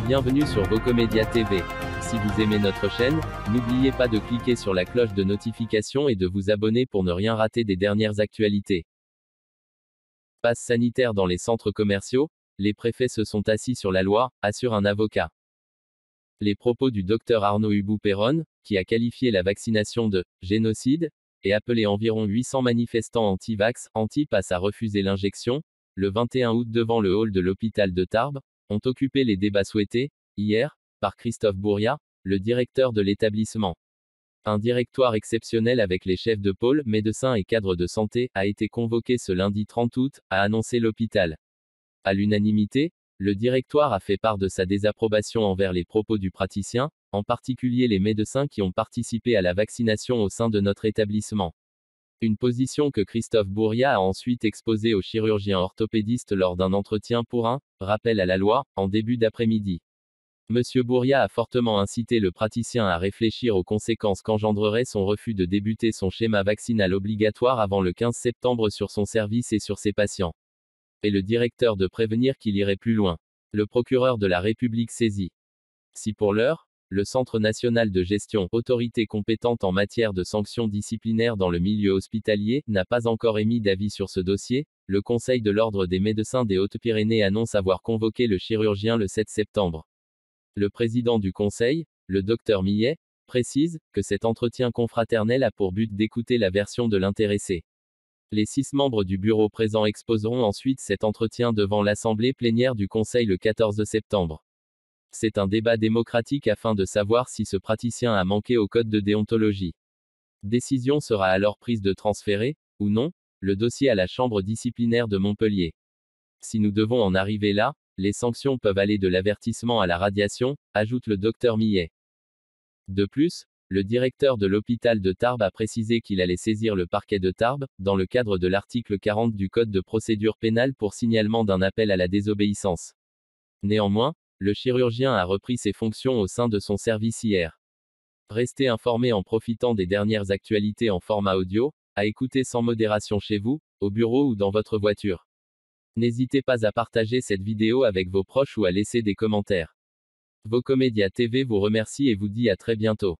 Bienvenue sur Vocomédia TV. Si vous aimez notre chaîne, n'oubliez pas de cliquer sur la cloche de notification et de vous abonner pour ne rien rater des dernières actualités. Passe sanitaire dans les centres commerciaux, les préfets se sont assis sur la loi, assure un avocat. Les propos du docteur Arnaud Hubou-Péronne, qui a qualifié la vaccination de « génocide » et appelé environ 800 manifestants anti-vax, anti-pass à refuser l'injection, le 21 août devant le hall de l'hôpital de Tarbes, ont occupé les débats souhaités, hier, par Christophe Bourriat, le directeur de l'établissement. Un directoire exceptionnel avec les chefs de pôle, médecins et cadres de santé, a été convoqué ce lundi 30 août, a annoncé l'hôpital. À l'unanimité, le directoire a fait part de sa désapprobation envers les propos du praticien, en particulier les médecins qui ont participé à la vaccination au sein de notre établissement. Une position que Christophe Bourriat a ensuite exposée au chirurgien orthopédiste lors d'un entretien pour un rappel à la loi, en début d'après-midi. Monsieur Bourriat a fortement incité le praticien à réfléchir aux conséquences qu'engendrerait son refus de débuter son schéma vaccinal obligatoire avant le 15 septembre sur son service et sur ses patients. Et le directeur de prévenir qu'il irait plus loin. Le procureur de la République saisi. Si pour l'heure, le Centre national de gestion, autorité compétente en matière de sanctions disciplinaires dans le milieu hospitalier, n'a pas encore émis d'avis sur ce dossier, le Conseil de l'Ordre des médecins des Hautes-Pyrénées annonce avoir convoqué le chirurgien le 7 septembre. Le président du Conseil, le docteur Millet, précise que cet entretien confraternel a pour but d'écouter la version de l'intéressé. Les 6 membres du bureau présents exposeront ensuite cet entretien devant l'Assemblée plénière du Conseil le 14 septembre. C'est un débat démocratique afin de savoir si ce praticien a manqué au code de déontologie. Décision sera alors prise de transférer, ou non, le dossier à la chambre disciplinaire de Montpellier. Si nous devons en arriver là, les sanctions peuvent aller de l'avertissement à la radiation, ajoute le docteur Millet. De plus, le directeur de l'hôpital de Tarbes a précisé qu'il allait saisir le parquet de Tarbes, dans le cadre de l'article 40 du Code de procédure pénale pour signalement d'un appel à la désobéissance. Néanmoins, le chirurgien a repris ses fonctions au sein de son service hier. Restez informés en profitant des dernières actualités en format audio, à écouter sans modération chez vous, au bureau ou dans votre voiture. N'hésitez pas à partager cette vidéo avec vos proches ou à laisser des commentaires. Vocomédia TV vous remercie et vous dit à très bientôt.